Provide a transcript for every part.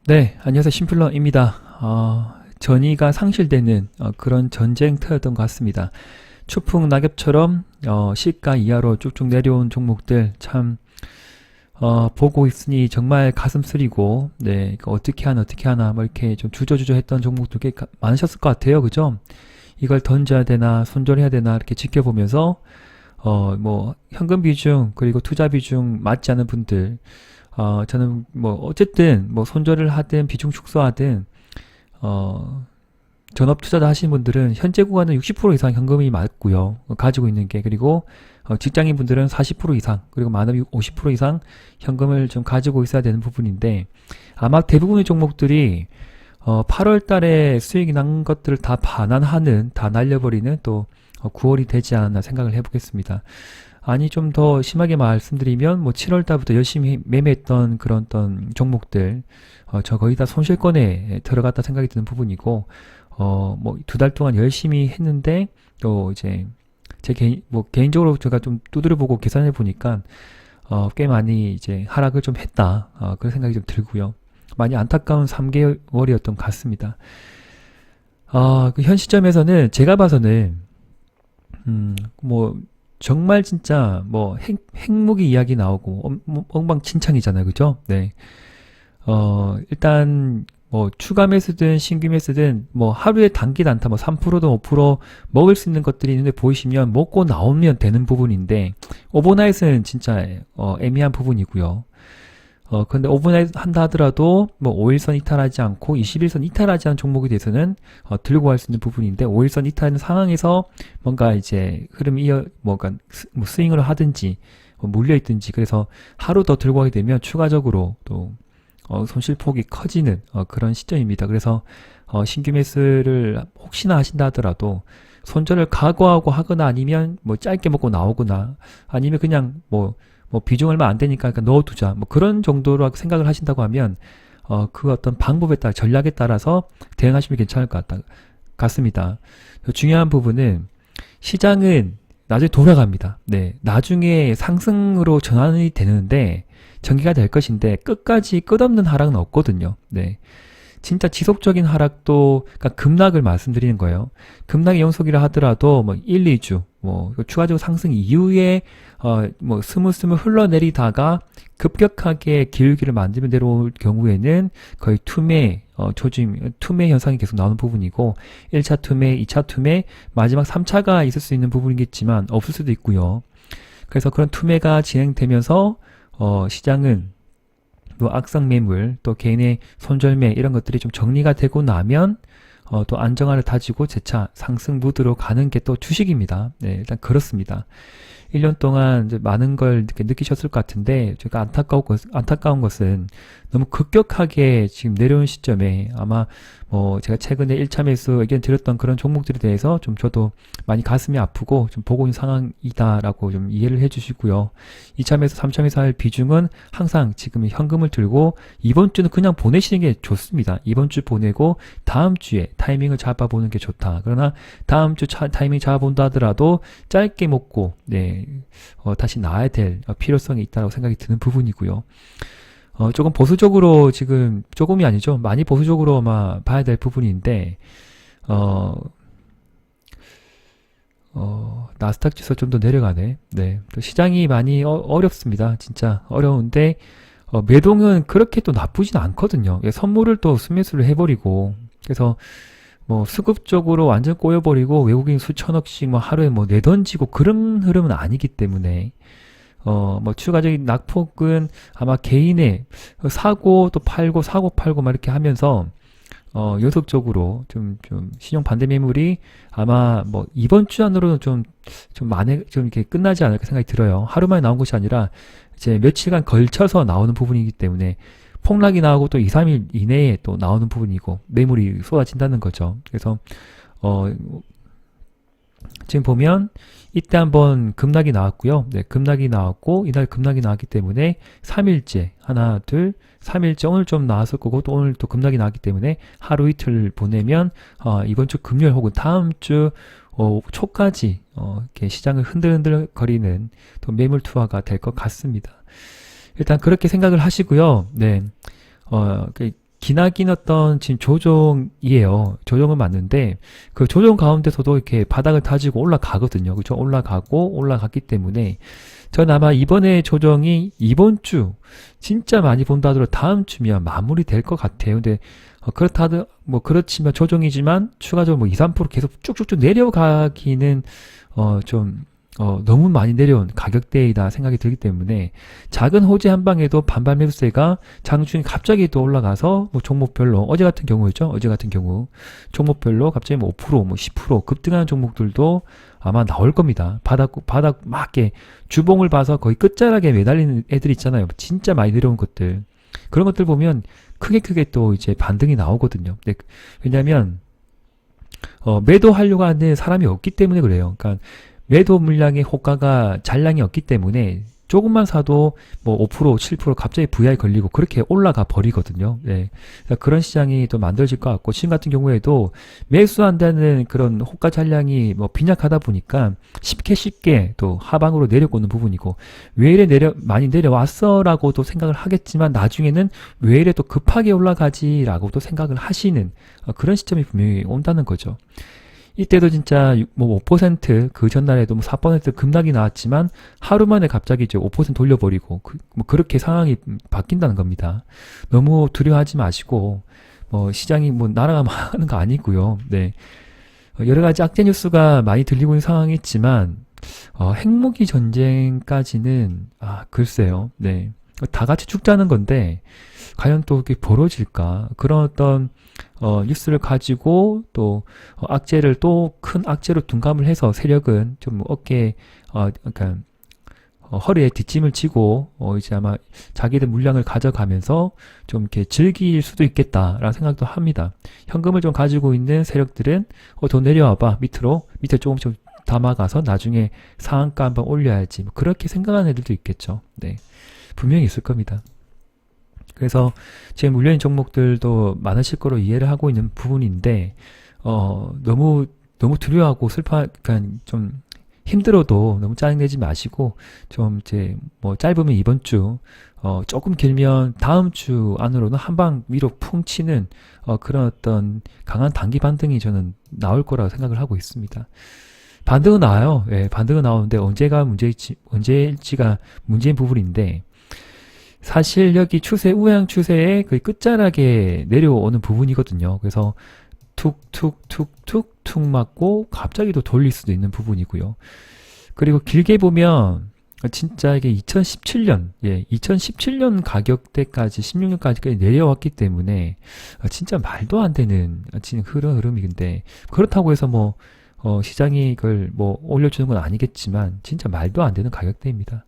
네, 안녕하세요. 심플러입니다. 전이가 상실되는 그런 전쟁터였던 것 같습니다. 추풍 낙엽처럼 시가 이하로 쭉쭉 내려온 종목들 참 보고 있으니 정말 가슴 쓰리고, 네, 이거 어떻게 하나 뭐 이렇게 좀 주저주저 했던 종목들 꽤 많으셨을 것 같아요. 그죠? 이걸 던져야 되나 손절해야 되나 이렇게 지켜보면서 뭐 현금 비중 그리고 투자 비중 맞지 않은 분들, 저는 뭐 어쨌든 뭐 손절을 하든 비중 축소하든 전업 투자자 하시는 분들은 현재 구간은 60% 이상 현금이 맞고요. 가지고 있는 게. 그리고 직장인 분들은 40% 이상, 그리고 많으면 50% 이상 현금을 좀 가지고 있어야 되는 부분인데, 아마 대부분의 종목들이 8월 달에 수익이 난 것들을 다 반환하는, 다 날려버리는 또 9월이 되지 않았나 생각을 해보겠습니다. 아니, 좀 더 심하게 말씀드리면 뭐 7월 달부터 열심히 매매했던 그런 어떤 종목들, 저 거의 다 손실권에 들어갔다 생각이 드는 부분이고, 뭐 두 달 동안 열심히 했는데 또 이제 제 개인적으로 제가 좀 두드려보고 계산해 보니까 꽤 많이 이제 하락을 좀 했다, 그런 생각이 좀 들고요. 많이 안타까운 3개월이었던 것 같습니다. 그 현 시점에서는 제가 봐서는 뭐 정말 진짜 뭐 핵무기 이야기 나오고 엉망진창이잖아요, 그죠? 네. 일단 뭐 추가 매수든 신규 매수든 뭐 하루에 단기 단타 뭐 3%든 5% 먹을 수 있는 것들이 있는데 보이시면 먹고 나오면 되는 부분인데, 오버나잇은 진짜 애매한 부분이고요. 근데 오버나잇 한다 하더라도 뭐 5일선 이탈하지 않고 21선 이탈하지 않은 종목에 대해서는 들고 갈 수 있는 부분인데, 5일선 이탈하는 상황에서 뭔가 이제 흐름이 뭔가 뭐 스윙을 하든지 물려 있든지, 그래서 하루 더 들고 가게 되면 추가적으로 또 손실폭이 커지는 그런 시점입니다. 그래서 신규 매수를 혹시나 하신다 하더라도 손절을 각오하고 하거나, 아니면 뭐 짧게 먹고 나오거나, 아니면 그냥 뭐 비중 얼마 안 되니까 그냥 넣어두자, 뭐 그런 정도로 생각을 하신다고 하면 그 어떤 방법에 따라, 전략에 따라서 대응하시면 괜찮을 것 같습니다. 중요한 부분은 시장은 나중에 돌아갑니다. 네, 나중에 상승으로 전환이 되는데, 전개가 될 것인데 끝까지 끝없는 하락은 없거든요. 네. 진짜 지속적인 하락도, 그러니까 급락을 말씀드리는 거예요. 급락의 연속이라 하더라도 뭐 1, 2주, 뭐 추가적으로 상승 이후에 뭐 스물스물 흘러내리다가 급격하게 기울기를 만들면 내려올 경우에는 거의 투매, 투매 현상이 계속 나오는 부분이고, 1차 투매, 2차 투매, 마지막 3차가 있을 수 있는 부분이겠지만 없을 수도 있고요. 그래서 그런 투매가 진행되면서 시장은 또 악성 매물, 또 개인의 손절매, 이런 것들이 좀 정리가 되고 나면 또 안정화를 다지고 재차 상승 무드로 가는 게 또 주식입니다. 네, 일단 그렇습니다. 1년 동안 이제 많은 걸 이렇게 느끼셨을 것 같은데, 제가 안타까운 것은 너무 급격하게 지금 내려온 시점에, 아마 뭐 제가 최근에 1차 매수 의견 드렸던 그런 종목들에 대해서 좀 저도 많이 가슴이 아프고 좀 보고 있는 상황이다라고 좀 이해를 해 주시고요. 2차 매수, 3차 매수 할 비중은 항상 지금 현금을 들고 이번 주는 그냥 보내시는 게 좋습니다. 이번 주 보내고 다음 주에 타이밍을 잡아보는 게 좋다. 그러나 다음 주 타이밍 잡아본다 하더라도 짧게 먹고, 네, 다시 나와야 될 필요성이 있다고 생각이 드는 부분이고요. 조금 보수적으로, 지금 조금이 아니죠, 많이 보수적으로 아마 봐야 될 부분인데, 나스닥 지수 좀 더 내려가네. 네, 또 시장이 많이 어렵습니다. 진짜 어려운데 매동은 그렇게 또 나쁘진 않거든요. 선물을 또 순매수를 해버리고, 그래서 뭐 수급적으로 완전 꼬여버리고 외국인 수천억씩 뭐 하루에 뭐 내던지고 그런 흐름은 아니기 때문에, 뭐 추가적인 낙폭은 아마 개인의 사고 또 팔고 사고 팔고 막 이렇게 하면서 연속적으로 좀 신용 반대 매물이 아마 뭐 이번 주 안으로는 좀 이렇게 끝나지 않을까 생각이 들어요. 하루 만에 나온 것이 아니라 이제 며칠간 걸쳐서 나오는 부분이기 때문에 폭락이 나오고 또 2, 3일 이내에 또 나오는 부분이고 매물이 쏟아진다는 거죠. 그래서 지금 보면 이때 한번 급락이 나왔고요. 네, 급락이 나왔고 이날 급락이 나왔기 때문에 3일째, 하나, 둘, 3일째 오늘 좀 나왔을 거고, 또 오늘 또 급락이 나왔기 때문에 하루 이틀 보내면 이번 주 금요일 혹은 다음 주 초까지 이렇게 시장을 흔들흔들 거리는 또 매물 투하가 될 것 같습니다. 일단 그렇게 생각을 하시고요. 네, 기나긴 어떤 지금 조정이에요. 조정은 맞는데 그 조정 가운데서도 이렇게 바닥을 다지고 올라가거든요. 그죠? 올라가고 올라갔기 때문에 전 아마 이번에 조정이 이번 주 진짜 많이 본다 하더라도 다음 주면 마무리될 것 같아요. 근데 그렇다 뭐 그렇지만 조정이지만 추가적으로 뭐 2, 3% 계속 쭉쭉쭉 내려가기는 좀 너무 많이 내려온 가격대이다 생각이 들기 때문에 작은 호재 한 방에도 반발 매수세가 장중에 갑자기 또 올라가서 뭐 종목별로 어제 같은 경우였죠. 어제 같은 경우 종목별로 갑자기 뭐 5%, 뭐 10% 급등하는 종목들도 아마 나올 겁니다. 바닥 맞게 주봉을 봐서 거의 끝자락에 매달리는 애들 있잖아요. 진짜 많이 내려온 것들. 그런 것들 보면 크게 또 이제 반등이 나오거든요. 왜냐면 매도하려고 하는 사람이 없기 때문에 그래요. 그러니까 매도 물량의 호가가 잔량이 없기 때문에 조금만 사도 뭐 5%, 7% 갑자기 VI 걸리고 그렇게 올라가 버리거든요. 네. 그러니까 그런 시장이 또 만들어질 것 같고 지금 같은 경우에도 매수한다는 그런 호가 잔량이 뭐 빈약하다 보니까 쉽게 또 하방으로 내려오는 부분이고 왜 이래 많이 내려왔어라고도 생각을 하겠지만 나중에는 왜 이래 또 급하게 올라가지라고도 생각을 하시는 그런 시점이 분명히 온다는 거죠. 이때도 진짜 뭐 5%그 전날에도 뭐 4% 급락이 나왔지만 하루 만에 갑자기 이제 5% 돌려버리고 뭐 그렇게 상황이 바뀐다는 겁니다. 너무 두려워하지 마시고 뭐 시장이 뭐 날아가는 거 아니고요. 네. 여러 가지 악재 뉴스가 많이 들리고 있는 상황이지만 핵무기 전쟁까지는 글쎄요. 네. 다 같이 죽자는 건데 과연 또 그게 벌어질까? 그런 어떤 뉴스를 가지고 또 악재를 또 큰 악재로 둔감을 해서 세력은 좀 어깨에 그러니까 허리에 뒷짐을 지고 이제 아마 자기들 물량을 가져가면서 좀 이렇게 즐길 수도 있겠다라는 생각도 합니다. 현금을 좀 가지고 있는 세력들은 더 내려와봐 밑에 조금씩 담아가서 나중에 상한가 한번 올려야지 뭐 그렇게 생각하는 애들도 있겠죠. 네, 분명히 있을 겁니다. 그래서 지금 물려있는 종목들도 많으실 거로 이해를 하고 있는 부분인데 너무 두려워하고 그러니까 좀 힘들어도 너무 짜증내지 마시고 좀 이제 뭐 짧으면 이번 주 조금 길면 다음 주 안으로는 한 방 위로 풍 치는 그런 어떤 강한 단기 반등이 저는 나올 거라고 생각을 하고 있습니다. 반등은 나와요. 예, 반등은 나오는데 언제일지가 문제인 부분인데 사실 여기 우양 추세의 그 끝자락에 내려오는 부분이거든요. 그래서 툭툭툭툭툭 맞고 갑자기 또 돌릴 수도 있는 부분이고요. 그리고 길게 보면 진짜 이게 2017년 가격대까지 16년까지까지 내려왔기 때문에 진짜 말도 안 되는 지금 흐름인데 그렇다고 해서 뭐 시장이 이걸 뭐 올려주는 건 아니겠지만 진짜 말도 안 되는 가격대입니다.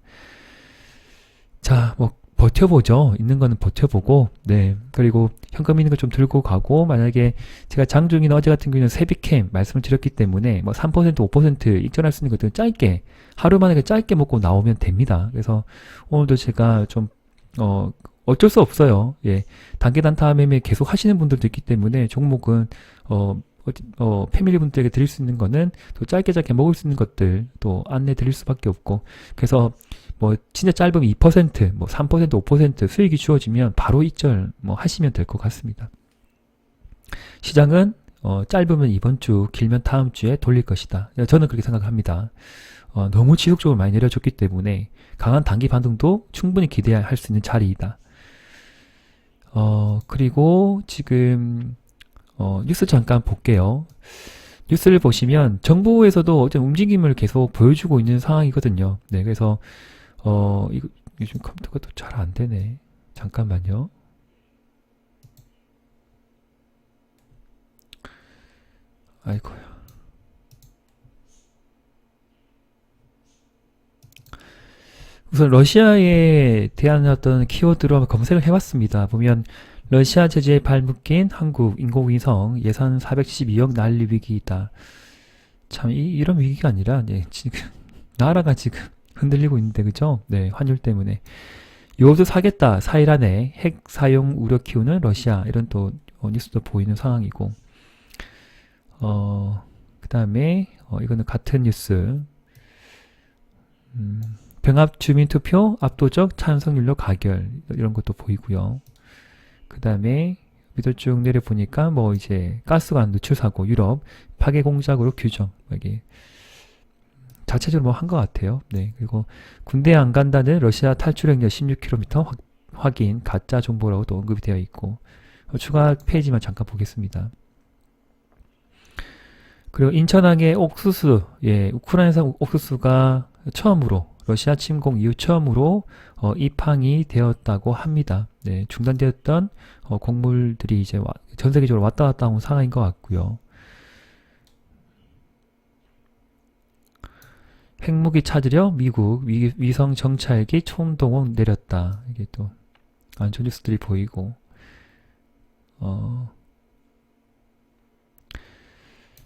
자, 뭐 버텨보죠. 있는 거는 버텨보고, 네. 그리고 현금 있는 거 좀 들고 가고, 만약에 제가 장중이나 어제 같은 경우는 세비캠 말씀을 드렸기 때문에 뭐 3%, 5% 익절할 수 있는 것들은 짧게, 하루 만에 짧게 먹고 나오면 됩니다. 그래서 오늘도 제가 좀, 어쩔 수 없어요. 예. 단기 단타 매매 계속 하시는 분들도 있기 때문에 종목은, 패밀리 분들에게 드릴 수 있는 거는 또 짧게 먹을 수 있는 것들 또 안내 드릴 수밖에 없고, 그래서 뭐 진짜 짧으면 2%, 뭐 3%, 5% 수익이 주어지면 바로 익절 뭐 하시면 될 것 같습니다. 시장은 짧으면 이번 주, 길면 다음 주에 돌릴 것이다. 저는 그렇게 생각합니다. 너무 지속적으로 많이 내려줬기 때문에 강한 단기 반등도 충분히 기대할 수 있는 자리이다. 그리고 지금 뉴스 잠깐 볼게요. 뉴스를 보시면 정부에서도 어제 움직임을 계속 보여주고 있는 상황이거든요. 네, 그래서 이거 요즘 컴퓨터가 또 잘 안 되네. 잠깐만요. 아이고야. 우선 러시아에 대한 어떤 키워드로 한번 검색을 해봤습니다. 보면 러시아 제재에 발묶인 한국 인공위성 예산 472억 난리 위기이다. 참 이런 위기가 아니라 지금 나라가 지금 흔들리고 있는데 그죠? 네, 환율 때문에 요새 사겠다. 4일 안에 핵 사용 우려 키우는 러시아 이런 또 뉴스도 보이는 상황이고 그 다음에 이거는 같은 뉴스 병합 주민투표 압도적 찬성률로 가결 이런 것도 보이고요. 그 다음에 밑으로 쭉 내려보니까 뭐 이제 가스관 누출 사고, 유럽 파괴 공작으로 규정, 이게 자체적으로 뭐 한 것 같아요. 네. 그리고 군대 안 간다는 러시아 탈출 행렬 16km 확인, 가짜 정보라고 또 언급이 되어 있고, 추가 페이지만 잠깐 보겠습니다. 그리고 인천항의 옥수수, 예, 우크라이나산 옥수수가 처음으로 러시아 침공 이후 처음으로 입항이 되었다고 합니다. 네, 중단되었던 곡물들이 이제 전 세계적으로 왔다 갔다 온 상황인 것 같고요. 핵무기 찾으려 미국 위성 정찰기 총동원 내렸다. 이게 또 안전 뉴스들이 보이고,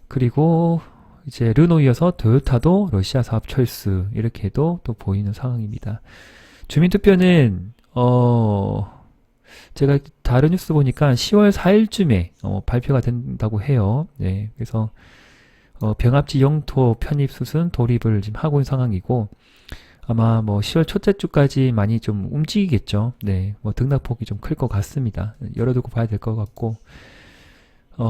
그리고 이제 르노 이어서 토요타도 러시아 사업 철수, 이렇게도 또 보이는 상황입니다. 주민투표는 제가 다른 뉴스 보니까 10월 4일쯤에 발표가 된다고 해요. 네, 그래서 병합지 영토 편입 수순 돌입을 지금 하고 있는 상황이고, 아마 뭐 10월 첫째 주까지 많이 좀 움직이겠죠. 네, 뭐 등락폭이 좀 클 것 같습니다. 열어두고 봐야 될 것 같고,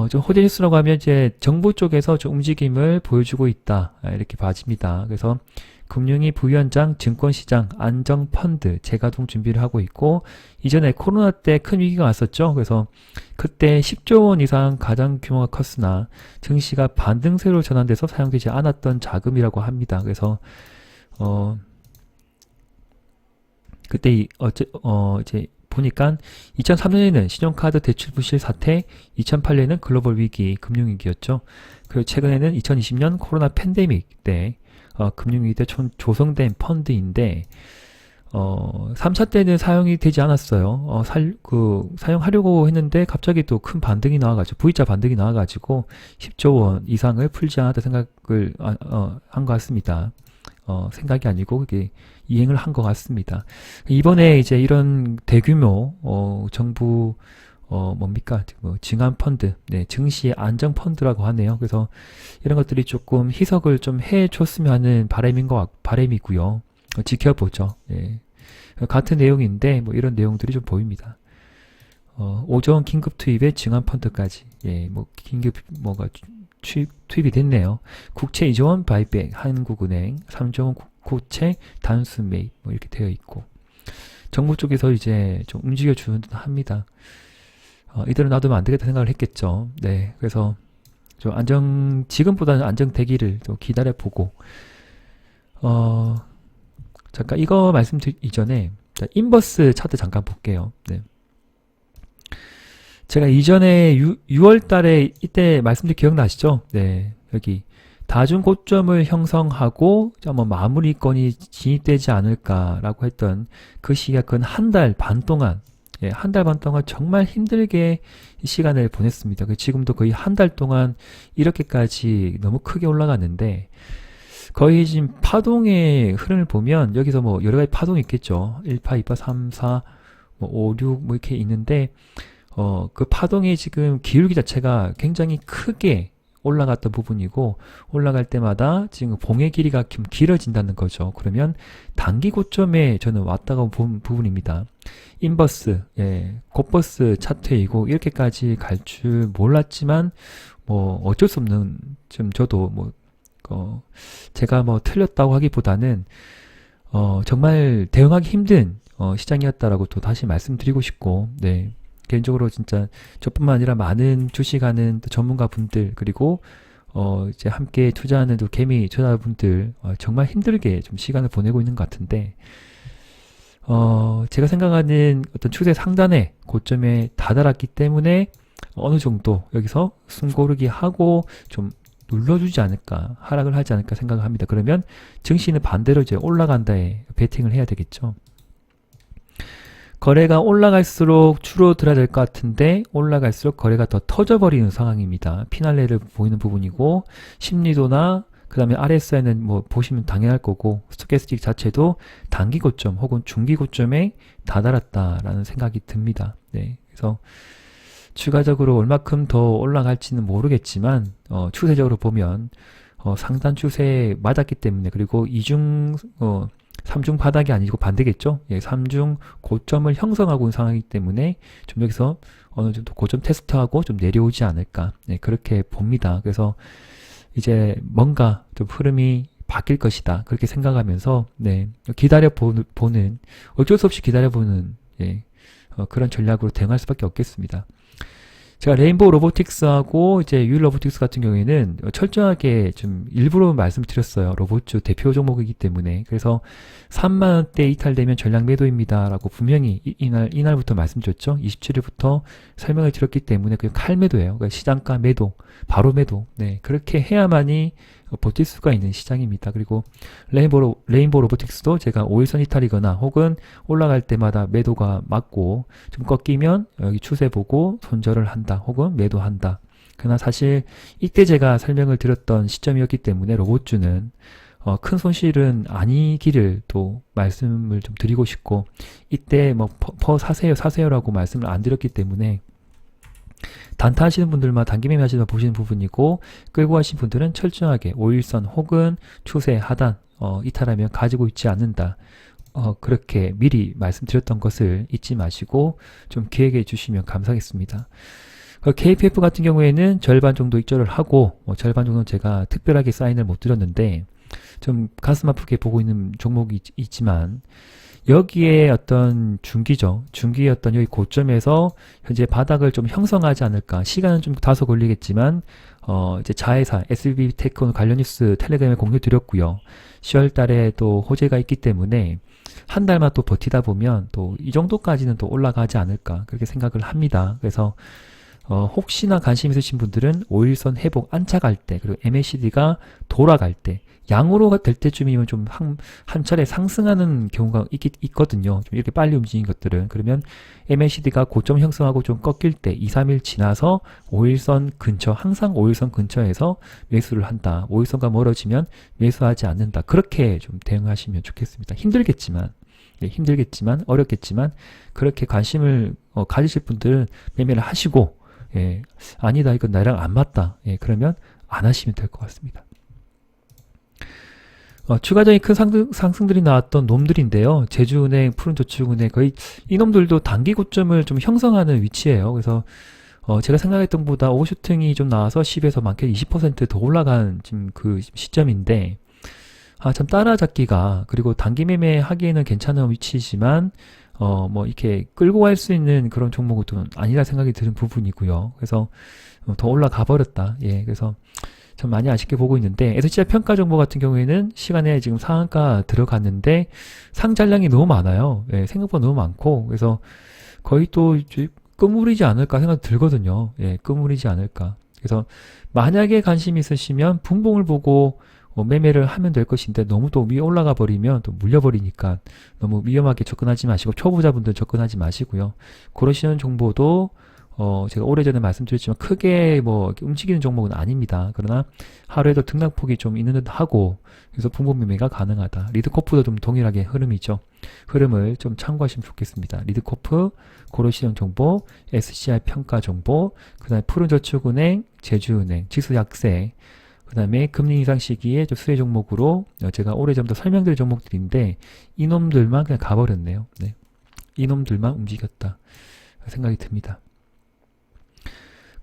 좀 호재 뉴스라고 하면 이제 정부 쪽에서 좀 움직임을 보여주고 있다, 이렇게 봐집니다. 그래서 금융위 부위원장 증권시장 안정펀드 재가동 준비를 하고 있고, 이전에 코로나 때 큰 위기가 왔었죠. 그래서 그때 10조 원 이상 가장 규모가 컸으나 증시가 반등세로 전환돼서 사용되지 않았던 자금이라고 합니다. 그래서 그때 이제 보니까 2003년에는 신용카드 대출 부실 사태, 2008년에는 글로벌 위기, 금융위기였죠. 그리고 최근에는 2020년 코로나 팬데믹 때 금융위기 때 조성된 펀드인데 3차 때는 사용이 되지 않았어요. 사용하려고 했는데 갑자기 또 큰 반등이 나와가지고, V자 반등이 나와가지고 10조 원 이상을 풀지 않았다 생각을 한 것 같습니다. 생각이 아니고 그게 이행을 한 것 같습니다. 이번에 이제 이런 대규모 정부 뭡니까? 증안 펀드, 네, 증시 안정 펀드라고 하네요. 그래서 이런 것들이 조금 희석을 좀 해줬으면 하는 바람이고요. 지켜보죠. 예. 같은 내용인데 뭐 이런 내용들이 좀 보입니다. 5조 원 긴급 투입에 증안 펀드까지, 예, 뭐 긴급 뭐가 투입이 됐네요. 국채 2조 원 바이백 한국은행, 3조 원 국채 단순 매입, 뭐 이렇게 되어 있고, 정부 쪽에서 이제 좀 움직여주는 듯 합니다. 이대로 놔두면 안 되겠다 생각을 했겠죠. 네, 그래서 좀 지금보다는 안정되기를 좀 기다려보고, 잠깐 이거 말씀드리기 이전에 인버스 차트 잠깐 볼게요. 네. 제가 이전에 6월 달에 이때 말씀드린 기억나시죠? 네, 여기 다중 고점을 형성하고 아마 마무리권이 진입되지 않을까라고 했던 그 시기가 근 한 달 반 동안, 예, 한 달 반 동안 정말 힘들게 시간을 보냈습니다. 지금도 거의 한 달 동안 이렇게까지 너무 크게 올라갔는데, 거의 지금 파동의 흐름을 보면 여기서 뭐 여러 가지 파동이 있겠죠. 1파, 2파, 3사, 뭐 5, 6 뭐 이렇게 있는데, 그 파동의 지금 기울기 자체가 굉장히 크게 올라갔던 부분이고, 올라갈 때마다 지금 봉의 길이가 좀 길어진다는 거죠. 그러면 단기 고점에 저는 왔다가 본 부분입니다. 인버스, 예, 곧버스 차트이고, 이렇게까지 갈 줄 몰랐지만 뭐 어쩔 수 없는, 좀 저도 뭐 제가 뭐 틀렸다고 하기보다는 정말 대응하기 힘든 시장이었다라고 또 다시 말씀드리고 싶고, 네, 개인적으로 진짜 저뿐만 아니라 많은 주식하는 전문가 분들, 그리고 이제 함께 투자하는 또 개미 투자자분들 정말 힘들게 좀 시간을 보내고 있는 것 같은데, 제가 생각하는 어떤 추세 상단의 고점에 다다랐기 때문에 어느 정도 여기서 숨고르기 하고 좀 눌러주지 않을까, 하락을 하지 않을까 생각을 합니다. 그러면 증시는 반대로 이제 올라간다에 베팅을 해야 되겠죠. 거래가 올라갈수록 줄어들어야 될 것 같은데, 올라갈수록 거래가 더 터져버리는 상황입니다. 피날레를 보이는 부분이고, 심리도나 그 다음에 RSI는 뭐 보시면 당연할 거고, 스토캐스틱 자체도 단기 고점 혹은 중기 고점에 다다랐다라는 생각이 듭니다. 네, 그래서 추가적으로 얼마큼 더 올라갈지는 모르겠지만 추세적으로 보면 상단 추세에 맞았기 때문에, 그리고 삼중 바닥이 아니고 반대겠죠. 예, 삼중 고점을 형성하고 있는 상황이기 때문에 좀 여기서 어느 정도 고점 테스트하고 좀 내려오지 않을까. 네, 그렇게 봅니다. 그래서 이제 뭔가 좀 흐름이 바뀔 것이다. 그렇게 생각하면서 네, 기다려보는 어쩔 수 없이 기다려보는 예, 그런 전략으로 대응할 수밖에 없겠습니다. 제가 레인보우 로보틱스하고 이제 유일 로보틱스 같은 경우에는 철저하게 좀 일부러 말씀을 드렸어요. 로봇주 대표 종목이기 때문에. 그래서 3만원대 이탈되면 전략 매도입니다. 라고 분명히 이날부터 말씀드렸죠. 27일부터 설명을 드렸기 때문에 그냥 칼매도예요. 그러니까 시장가 매도, 바로 매도. 네, 그렇게 해야만이 버틸 수가 있는 시장입니다. 그리고 레인보우 로보틱스도 제가 5일선 이탈이거나 혹은 올라갈 때마다 매도가 맞고 좀 꺾이면 여기 추세 보고 손절을 한다 혹은 매도한다. 그러나 사실 이때 제가 설명을 드렸던 시점이었기 때문에 로봇주는 큰 손실은 아니기를 또 말씀을 좀 드리고 싶고 이때 뭐 사세요라고 말씀을 안 드렸기 때문에 단타 하시는 분들만 단기 매매 하시는 보시는 부분이고 끌고 가신 분들은 철저하게 5일선 혹은 추세 하단 이탈하면 가지고 있지 않는다. 그렇게 미리 말씀드렸던 것을 잊지 마시고 좀 기억해 주시면 감사하겠습니다. KPF 같은 경우에는 절반 정도 익절을 하고 절반 정도는 제가 특별하게 사인을 못 드렸는데 좀 가슴 아프게 보고 있는 종목이 있지만 여기에 어떤 중기의 어떤 여기 고점에서 현재 바닥을 좀 형성하지 않을까. 시간은 좀 다소 걸리겠지만, 이제 자회사, SB테크온 관련 뉴스 텔레그램에 공유 드렸고요. 10월 달에 또 호재가 있기 때문에 한 달만 또 버티다 보면 또 이 정도까지는 또 올라가지 않을까. 그렇게 생각을 합니다. 그래서 혹시나 관심 있으신 분들은 5일선 회복 안착할 때, 그리고 MACD가 돌아갈 때, 양으로 될 때쯤이면 좀 한 차례 상승하는 경우가 있거든요. 좀 이렇게 빨리 움직이는 것들은. 그러면 MACD가 고점 형성하고 좀 꺾일 때 2, 3일 지나서 5일선 근처, 항상 5일선 근처에서 매수를 한다. 5일선과 멀어지면 매수하지 않는다. 그렇게 좀 대응하시면 좋겠습니다. 힘들겠지만, 어렵겠지만, 그렇게 관심을 가지실 분들은 매매를 하시고, 예, 아니다, 이건 나랑 안 맞다. 예, 그러면 안 하시면 될 것 같습니다. 추가적인 큰 상승들이 나왔던 놈들인데요. 제주은행, 푸른저축은행 거의 이놈들도 단기 고점을 좀 형성하는 위치예요. 그래서 제가 생각했던 것보다 오버슈팅이 좀 나와서 10에서 많게 20%더 올라간 지금 그 시점인데 참 따라잡기가 그리고 단기 매매 하기에는 괜찮은 위치지만 뭐 이렇게 끌고 갈 수 있는 그런 종목은 또 아니라 생각이 드는 부분이고요. 그래서 더 올라가 버렸다. 예, 그래서 참 많이 아쉽게 보고 있는데 SCI 평가 정보 같은 경우에는 시간에 지금 상한가 들어갔는데 상장량이 너무 많아요. 예, 생각보다 너무 많고 그래서 거의 또 끄물이지 않을까 생각 들거든요. 예, 끄물이지 않을까. 그래서 만약에 관심 있으시면 분봉을 보고 매매를 하면 될 것인데 너무 또 위에 올라가 버리면 또 물려버리니까 너무 위험하게 접근하지 마시고 초보자분들 접근하지 마시고요. 그러시는 정보도 제가 오래전에 말씀드렸지만 크게 뭐 이렇게 움직이는 종목은 아닙니다. 그러나 하루에도 등락폭이 좀 있는 듯 하고 그래서 분봉 매매가 가능하다. 리드코프도 좀 동일하게 흐름이죠. 흐름을 좀 참고하시면 좋겠습니다. 리드코프, 고려시장 정보, SCI 평가 정보, 그 다음에 푸른저축은행, 제주은행, 지수 약세, 그 다음에 금리 인상 시기에 좀 수혜 종목으로 제가 오래전부터 설명드린 종목들인데 이놈들만 그냥 가버렸네요. 네. 이놈들만 움직였다 생각이 듭니다.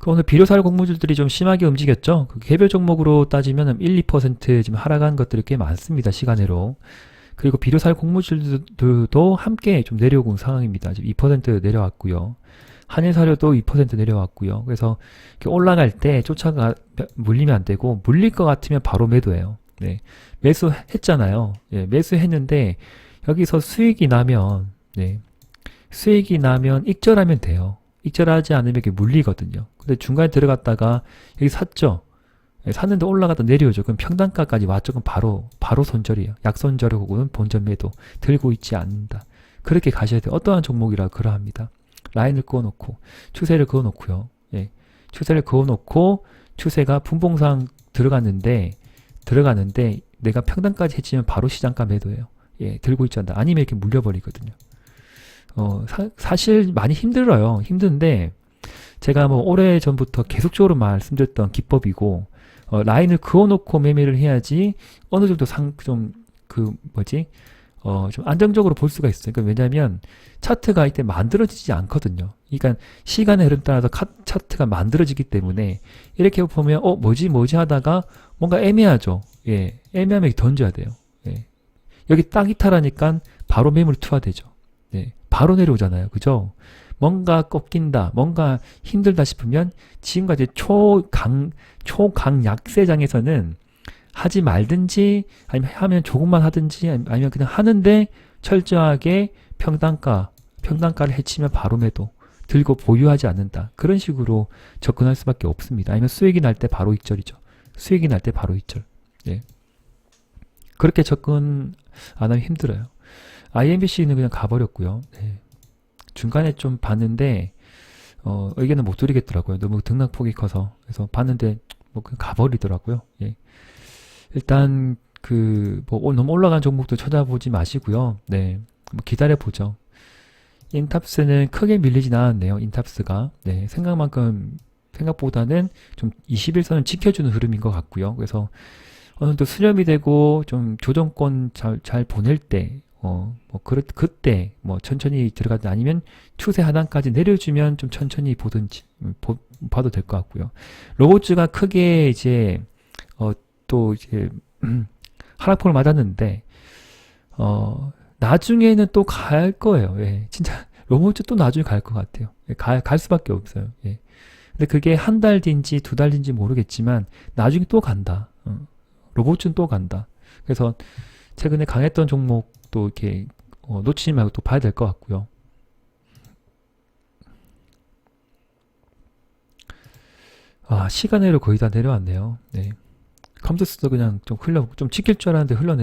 오늘 비료사료 곡물들이 좀 심하게 움직였죠. 개별 종목으로 따지면 1, 2% 지금 하락한 것들이 꽤 많습니다. 시간으로. 그리고 비료사료 곡물들도 함께 좀 내려오고 있는 상황입니다. 지금 2% 내려왔고요. 한일사료도 2% 내려왔고요. 그래서 이렇게 올라갈 때 물리면 안 되고 물릴 것 같으면 바로 매도해요. 네. 매수했잖아요. 예, 매수했는데 여기서 수익이 나면 익절하면 돼요. 익절하지 않으면 이렇게 물리거든요. 근데 중간에 들어갔다가 여기 샀죠. 예, 샀는데 올라가다 내려오죠. 그럼 평단가까지 왔죠. 그럼 바로 손절이에요. 약손절 혹은 본전 매도 들고 있지 않는다. 그렇게 가셔야 돼요. 어떠한 종목이라 그러합니다. 라인을 그어놓고 추세를 그어놓고요. 예, 추세를 그어놓고 추세가 분봉상 들어갔는데 내가 평단까지 해치면 바로 시장가 매도예요. 예, 들고 있지 않다. 아니면 이렇게 물려버리거든요. 사실 많이 힘들어요. 힘든데 제가 뭐 오래전부터 계속적으로 말씀드렸던 기법이고 라인을 그어놓고 매매를 해야지 어느 정도 좀 안정적으로 볼 수가 있어요. 그러니까 왜냐하면 차트가 이때 만들어지지 않거든요. 그러니까 시간의 흐름 따라서 차트가 만들어지기 때문에 이렇게 보면 뭐지 하다가 뭔가 애매하죠. 예, 애매하면 던져야 돼요. 예. 여기 딱 이탈하니까 바로 매물 투하되죠. 예, 바로 내려오잖아요. 그죠? 뭔가 꺾인다, 뭔가 힘들다 싶으면 지금까지 초강 약세장에서는 하지 말든지 아니면 하면 조금만 하든지 아니면 그냥 하는데 철저하게 평단가를 해치면 바로 매도 들고 보유하지 않는다. 그런 식으로 접근할 수밖에 없습니다. 아니면 수익이 날 때 바로 익절이죠. 수익이 날 때 바로 익절. 예. 그렇게 접근 안 하면 힘들어요. IMBC는 그냥 가버렸고요. 네. 중간에 좀 봤는데 의견을 못 드리겠더라고요. 너무 등락폭이 커서. 그래서 봤는데 뭐 그냥 가버리더라고요. 예. 일단 너무 올라간 종목도 찾아보지 마시고요. 네. 뭐 기다려보죠. 인탑스는 크게 밀리진 않았네요. 인탑스가. 네. 생각보다는 좀 21선을 지켜주는 흐름인 것 같고요. 그래서 어느 정도 수렴이 되고 좀 조정권 잘 보낼 때 그때 천천히 들어가든 아니면 추세 하단까지 내려주면 좀 천천히 보든지 봐도 될 것 같고요. 로봇주가 크게 이제 또 이제 하락폭을 맞았는데 나중에는 또 갈 거예요. 예, 진짜 로봇주 또 나중에 갈 것 같아요. 예, 갈 수밖에 없어요. 예. 근데 그게 한 달 뒤인지 두 달 뒤인지 모르겠지만 나중에 또 간다. 로봇주는 또 간다. 그래서 최근에 강했던 종목도 이렇게 놓치지 말고 또 봐야 될 것 같고요. 시간외로 거의 다 내려왔네요. 네. 컴퓨터도 그냥 좀 지킬 줄 알았는데 흘러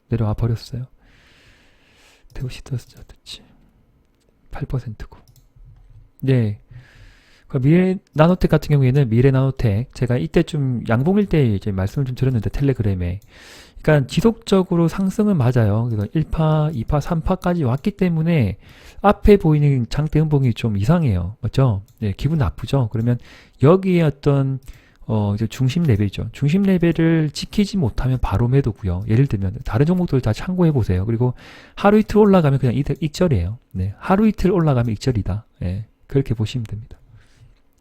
내려와 버렸어요. 데오시터스였지 8%고. 네. 미래 나노텍 같은 경우에는 미래 나노텍 제가 이때쯤 양봉일 때 이제 말씀을 좀 드렸는데 텔레그램에 그러니까 지속적으로 상승은 맞아요. 그래서 1파, 2파, 3파까지 왔기 때문에 앞에 보이는 장대 음봉이 좀 이상해요. 맞죠? 네, 기분 나쁘죠? 그러면 여기에 어떤 이제 중심 레벨이죠. 중심 레벨을 지키지 못하면 바로 매도고요. 예를 들면 다른 종목들 다 참고해 보세요. 그리고 하루 이틀 올라가면 그냥 익절이에요. 네, 하루 이틀 올라가면 익절이다. 네, 그렇게 보시면 됩니다.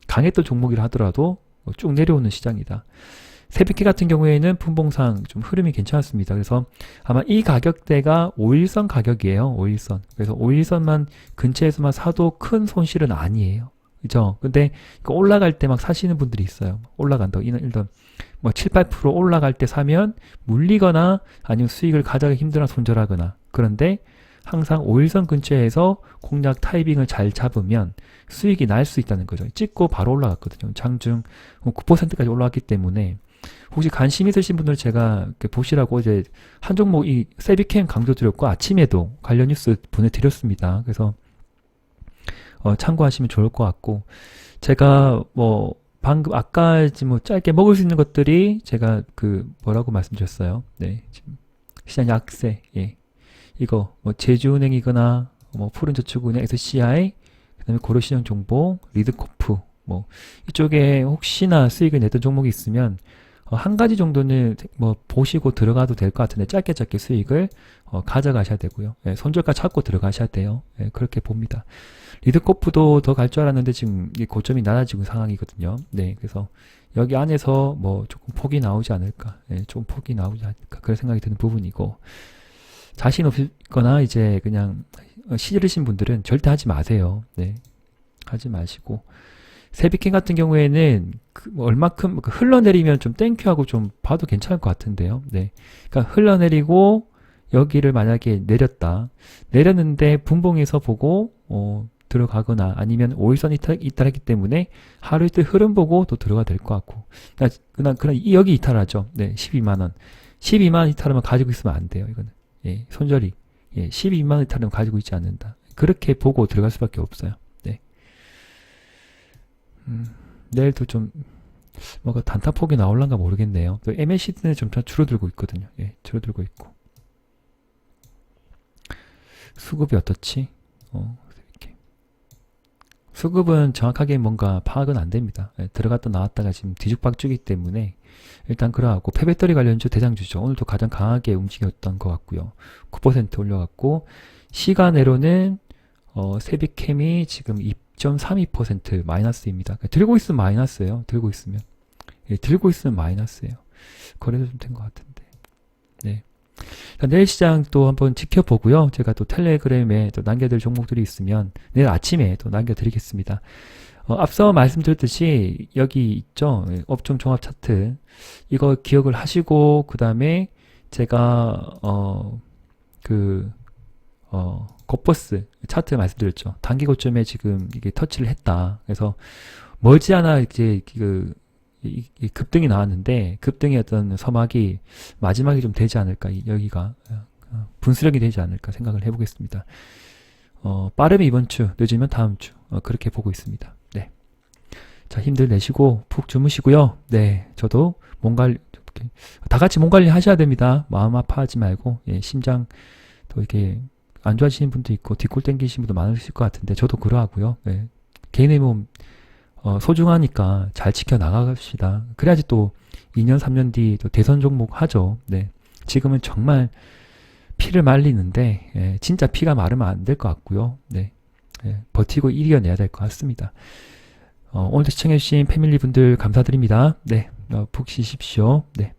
강했던 종목이라 하더라도 쭉 내려오는 시장이다. 새벽기 같은 경우에는 분봉상 좀 흐름이 괜찮았습니다. 그래서 아마 이 가격대가 5일선 가격이에요. 5일선. 그래서 5일선만 근처에서만 사도 큰 손실은 아니에요. 그죠? 근데 올라갈 때 막 사시는 분들이 있어요. 올라간다고. 일단 7, 8% 올라갈 때 사면 물리거나 아니면 수익을 가져가기 힘들어 손절하거나. 그런데 항상 5일선 근처에서 공략 타이밍을 잘 잡으면 수익이 날 수 있다는 거죠. 찍고 바로 올라갔거든요. 장중 9%까지 올라왔기 때문에 혹시 관심 있으신 분들 제가 이렇게 보시라고 이제 한 종목 이 세비캠 강조드렸고 아침에도 관련 뉴스 보내드렸습니다. 그래서 참고하시면 좋을 것 같고 제가 방금 아까 짧게 먹을 수 있는 것들이 제가 뭐라고 말씀드렸어요. 네, 지금 시장 약세, 예, 이거 제주은행이거나 푸른저축은행, SCI, 그다음에 고려신용정보, 리드코프 이쪽에 혹시나 수익을 냈던 종목이 있으면 한 가지 정도는 보시고 들어가도 될 것 같은데 짧게 수익을 가져가셔야 되고요. 예, 손절가 찾고 들어가셔야 돼요. 예, 그렇게 봅니다. 리드코프도 더 갈 줄 알았는데 지금 고점이 낮아지고 상황이거든요. 네, 그래서 여기 안에서 조금 폭이 나오지 않을까, 예, 조금 폭이 나오지 않을까 그런 생각이 드는 부분이고 자신 없거나 이제 그냥 싫으신 분들은 절대 하지 마세요. 네, 하지 마시고. 세비캠 같은 경우에는 얼마큼 흘러내리면 좀 땡큐하고 좀 봐도 괜찮을 것 같은데요. 네, 그러니까 흘러내리고 여기를 만약에 내렸는데 분봉에서 보고 들어가거나 아니면 5일선 이탈했기 때문에 하루 이틀 흐름 보고 또 들어가 될 것 같고 그냥 여기 이탈하죠. 네, 12만원 12만원 이탈하면 가지고 있으면 안 돼요. 이거는 예, 손절이 12만원 이탈하면 가지고 있지 않는다. 그렇게 보고 들어갈 수밖에 없어요. 내일도 좀 뭔가 단타폭이 나올란가 모르겠네요. 또 MACD는 좀 줄어들고 있거든요. 예, 줄어들고 있고. 수급이 어떻지? 이렇게. 수급은 정확하게 뭔가 파악은 안 됩니다. 예, 들어갔다 나왔다가 지금 뒤죽박죽이기 때문에 일단 그러하고 폐배터리 관련주 대장주죠. 오늘도 가장 강하게 움직였던 것 같고요. 9% 올려갔고 시간외로는 세비캠이 지금 2.32% 마이너스입니다. 그러니까 들고 있으면 마이너스예요. 들고 있으면. 예, 들고 있으면 마이너스예요. 거래도 좀 된 것 같은데. 네. 내일 시장 또 한번 지켜보고요. 제가 또 텔레그램에 또 남겨드릴 종목들이 있으면 내일 아침에 또 남겨드리겠습니다. 앞서 말씀드렸듯이 여기 있죠. 예, 업종 종합 차트. 이거 기억을 하시고 그 다음에 제가 겉버스 차트 말씀드렸죠. 단기 고점에 지금 이게 터치를 했다. 그래서 머지않아 이제 이 급등이 나왔는데 급등의 어떤 서막이 마지막이 좀 되지 않을까 여기가 분수령이 되지 않을까 생각을 해보겠습니다. 빠르면 이번 주, 늦으면 다음 주 그렇게 보고 있습니다. 네, 자 힘들 내시고 푹 주무시고요. 네, 저도 몸 관리 다 같이 몸 관리 하셔야 됩니다. 마음 아파하지 말고 예, 심장 또 이렇게 안 좋아지시는 분도 있고 뒷골 땡기시는 분도 많으실 것 같은데 저도 그러하고요. 예, 개인의 몸 소중하니까 잘 지켜나갑시다. 그래야지 또 2년, 3년 뒤 또 대선 종목 하죠. 네. 지금은 정말 피를 말리는데, 예, 진짜 피가 마르면 안 될 것 같고요. 네. 예, 버티고 이겨내야 될 것 같습니다. 오늘도 시청해주신 패밀리 분들 감사드립니다. 네. 푹 쉬십시오. 네.